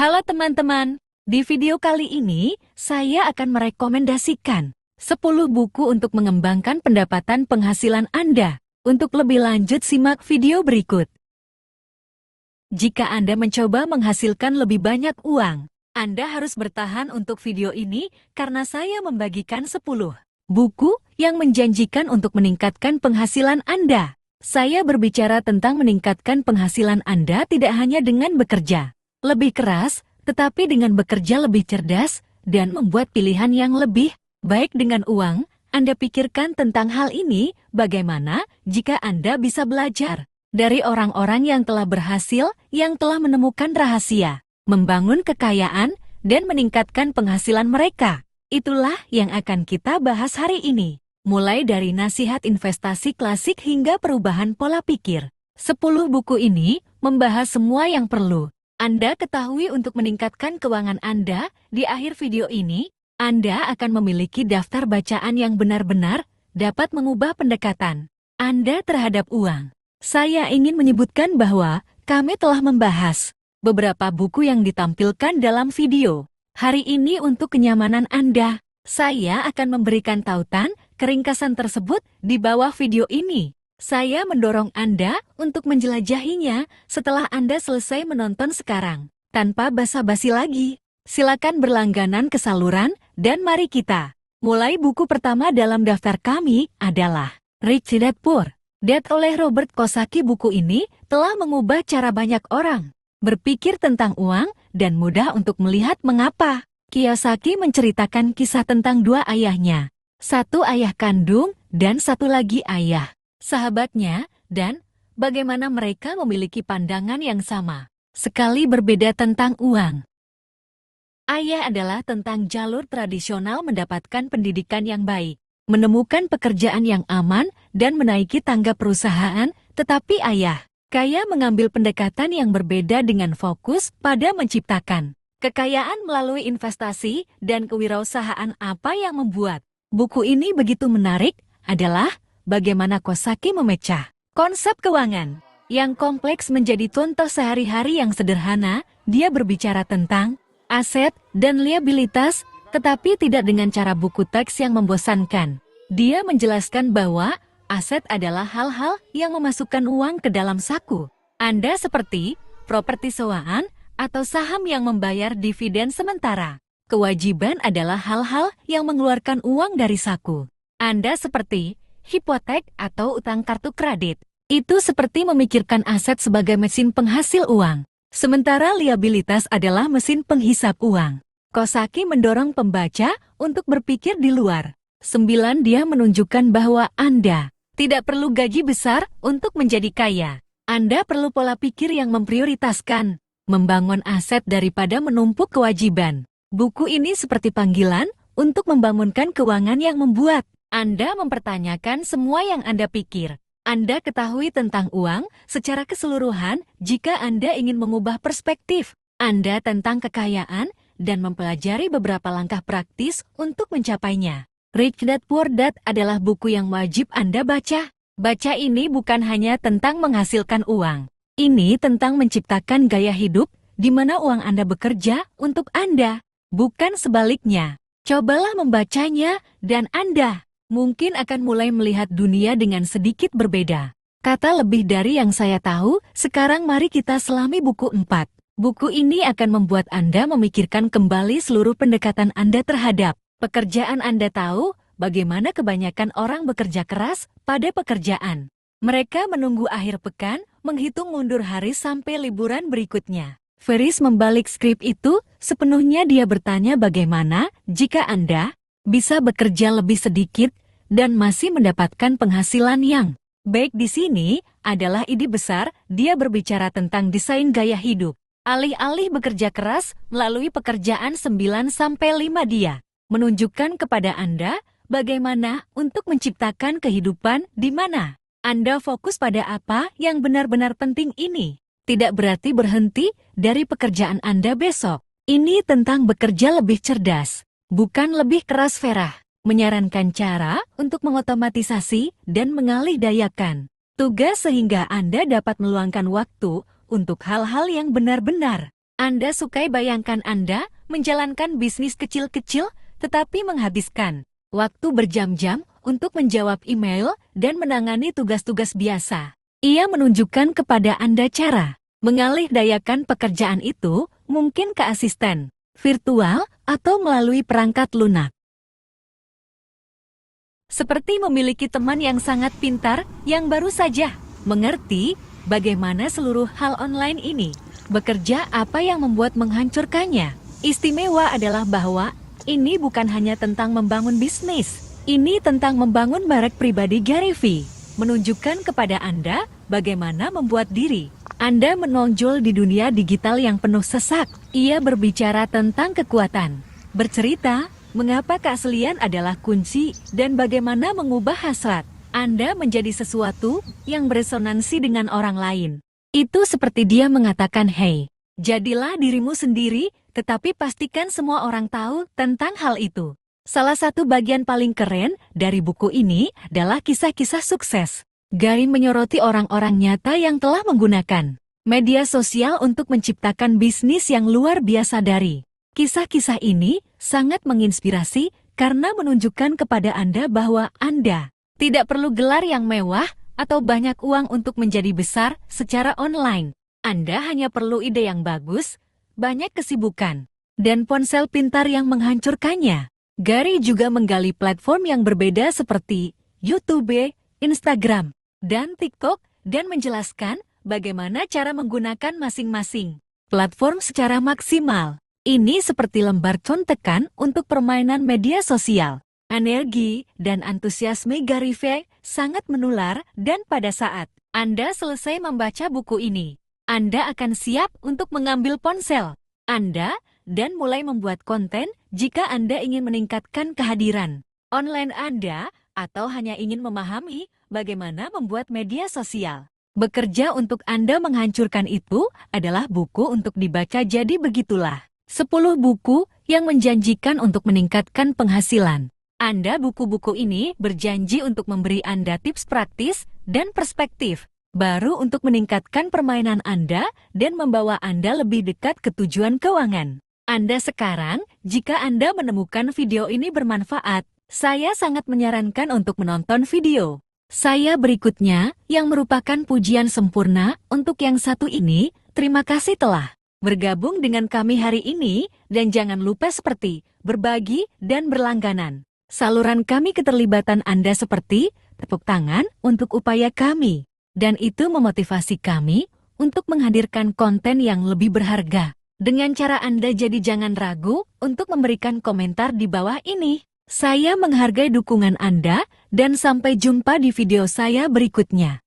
Halo teman-teman, di video kali ini saya akan merekomendasikan 10 buku untuk mengembangkan pendapatan penghasilan Anda. Untuk lebih lanjut simak video berikut. Jika Anda mencoba menghasilkan lebih banyak uang, Anda harus bertahan untuk video ini karena saya membagikan 10 buku yang menjanjikan untuk meningkatkan penghasilan Anda. Saya berbicara tentang meningkatkan penghasilan Anda tidak hanya dengan bekerja lebih keras, tetapi dengan bekerja lebih cerdas dan membuat pilihan yang lebih baik dengan uang. Anda pikirkan tentang hal ini, bagaimana jika Anda bisa belajar dari orang-orang yang telah berhasil, yang telah menemukan rahasia, membangun kekayaan, dan meningkatkan penghasilan mereka. Itulah yang akan kita bahas hari ini. Mulai dari nasihat investasi klasik hingga perubahan pola pikir. 10 buku ini membahas semua yang perlu Anda ketahui untuk meningkatkan keuangan Anda. Di akhir video ini, Anda akan memiliki daftar bacaan yang benar-benar dapat mengubah pendekatan Anda terhadap uang. Saya ingin menyebutkan bahwa kami telah membahas beberapa buku yang ditampilkan dalam video. Hari ini untuk kenyamanan Anda, saya akan memberikan tautan keringkasan tersebut di bawah video ini. Saya mendorong Anda untuk menjelajahinya setelah Anda selesai menonton sekarang. Tanpa basa-basi lagi, silakan berlangganan ke saluran dan mari kita mulai. Buku pertama dalam daftar kami adalah Rich Dad Poor Dad oleh Robert Kiyosaki. Buku ini telah mengubah cara banyak orang berpikir tentang uang dan mudah untuk melihat mengapa. Kiyosaki menceritakan kisah tentang dua ayahnya, satu ayah kandung dan satu lagi ayah sahabatnya, dan bagaimana mereka memiliki pandangan yang sama sekali berbeda tentang uang. Ayah adalah tentang jalur tradisional mendapatkan pendidikan yang baik, menemukan pekerjaan yang aman, dan menaiki tangga perusahaan, tetapi ayah kaya mengambil pendekatan yang berbeda dengan fokus pada menciptakan kekayaan melalui investasi dan kewirausahaan. Apa yang membuat buku ini begitu menarik adalah bagaimana Kiyosaki memecah konsep keuangan yang kompleks menjadi contoh sehari-hari yang sederhana. Dia berbicara tentang aset dan liabilitas, tetapi tidak dengan cara buku teks yang membosankan. Dia menjelaskan bahwa aset adalah hal-hal yang memasukkan uang ke dalam saku Anda seperti properti sewaan atau saham yang membayar dividen, sementara kewajiban adalah hal-hal yang mengeluarkan uang dari saku Anda seperti hipotek atau utang kartu kredit. Itu seperti memikirkan aset sebagai mesin penghasil uang, sementara liabilitas adalah mesin penghisap uang. Kiyosaki mendorong pembaca untuk berpikir di luar 9. Dia menunjukkan bahwa Anda tidak perlu gaji besar untuk menjadi kaya. Anda perlu pola pikir yang memprioritaskan membangun aset daripada menumpuk kewajiban. Buku ini seperti panggilan untuk membangunkan keuangan yang membuat Anda mempertanyakan semua yang Anda pikir. Anda ketahui tentang uang secara keseluruhan jika Anda ingin mengubah perspektif Anda tentang kekayaan dan mempelajari beberapa langkah praktis untuk mencapainya. Rich Dad Poor Dad adalah buku yang wajib Anda baca. Baca ini bukan hanya tentang menghasilkan uang. Ini tentang menciptakan gaya hidup di mana uang Anda bekerja untuk Anda, bukan sebaliknya. Cobalah membacanya dan Anda mungkin akan mulai melihat dunia dengan sedikit berbeda. Kata lebih dari yang saya tahu. Sekarang mari kita selami buku 4. Buku ini akan membuat Anda memikirkan kembali seluruh pendekatan Anda terhadap pekerjaan. Anda tahu bagaimana kebanyakan orang bekerja keras pada pekerjaan. Mereka menunggu akhir pekan, menghitung mundur hari sampai liburan berikutnya. Ferris membalik skrip itu sepenuhnya. Dia bertanya bagaimana jika Anda bisa bekerja lebih sedikit dan masih mendapatkan penghasilan yang baik. Di sini adalah ide besar. Dia berbicara tentang desain gaya hidup. Alih-alih bekerja keras melalui pekerjaan 9-5, dia menunjukkan kepada Anda bagaimana untuk menciptakan kehidupan di mana Anda fokus pada apa yang benar-benar penting. Ini tidak berarti berhenti dari pekerjaan Anda besok. Ini tentang bekerja lebih cerdas, bukan lebih keras. Vera menyarankan cara untuk mengotomatisasi dan mengalihdayakan tugas sehingga Anda dapat meluangkan waktu untuk hal-hal yang benar-benar Anda sukai bayangkan Anda menjalankan bisnis kecil-kecil tetapi menghabiskan waktu berjam-jam untuk menjawab email dan menangani tugas-tugas biasa. Ia menunjukkan kepada Anda cara mengalihdayakan pekerjaan itu, mungkin ke asisten virtual atau melalui perangkat lunak. Seperti memiliki teman yang sangat pintar yang baru saja mengerti bagaimana seluruh hal online ini bekerja, apa yang membuat menghancurkannya. Istimewa adalah bahwa ini bukan hanya tentang membangun bisnis, ini tentang membangun merek pribadi Gary V. Menunjukkan kepada Anda bagaimana membuat diri Anda menonjol di dunia digital yang penuh sesak. Ia berbicara tentang kekuatan, bercerita mengapa keaslian adalah kunci dan bagaimana mengubah hasrat Anda menjadi sesuatu yang beresonansi dengan orang lain. Itu seperti dia mengatakan, "Hey, jadilah dirimu sendiri, tetapi pastikan semua orang tahu tentang hal itu." Salah satu bagian paling keren dari buku ini adalah kisah-kisah sukses. Gary menyoroti orang-orang nyata yang telah menggunakan media sosial untuk menciptakan bisnis yang luar biasa. Dari kisah-kisah ini sangat menginspirasi karena menunjukkan kepada Anda bahwa Anda tidak perlu gelar yang mewah atau banyak uang untuk menjadi besar secara online. Anda hanya perlu ide yang bagus, banyak kesibukan, dan ponsel pintar yang menghancurkannya. Gary juga menggali platform yang berbeda seperti YouTube, Instagram, dan TikTok, dan menjelaskan bagaimana cara menggunakan masing-masing platform secara maksimal. Ini seperti lembar contekan untuk permainan media sosial. Energi dan antusiasme Gary V sangat menular, dan pada saat Anda selesai membaca buku ini, Anda akan siap untuk mengambil ponsel Anda dan mulai membuat konten jika Anda ingin meningkatkan kehadiran online Anda atau hanya ingin memahami bagaimana membuat media sosial bekerja untuk Anda. Menghancurkan itu adalah buku untuk dibaca. Jadi begitulah 10 buku yang menjanjikan untuk meningkatkan penghasilan Anda. Buku-buku ini berjanji untuk memberi Anda tips praktis dan perspektif baru untuk meningkatkan permainan Anda dan membawa Anda lebih dekat ke tujuan keuangan Anda. Sekarang, jika Anda menemukan video ini bermanfaat, saya sangat menyarankan untuk menonton video saya berikutnya yang merupakan pujian sempurna untuk yang satu ini. Terima kasih telah bergabung dengan kami hari ini, dan jangan lupa seperti berbagi dan berlangganan saluran kami. Keterlibatan Anda seperti tepuk tangan untuk upaya kami, dan itu memotivasi kami untuk menghadirkan konten yang lebih berharga dengan cara Anda. Jadi jangan ragu untuk memberikan komentar di bawah ini. Saya menghargai dukungan Anda, dan sampai jumpa di video saya berikutnya.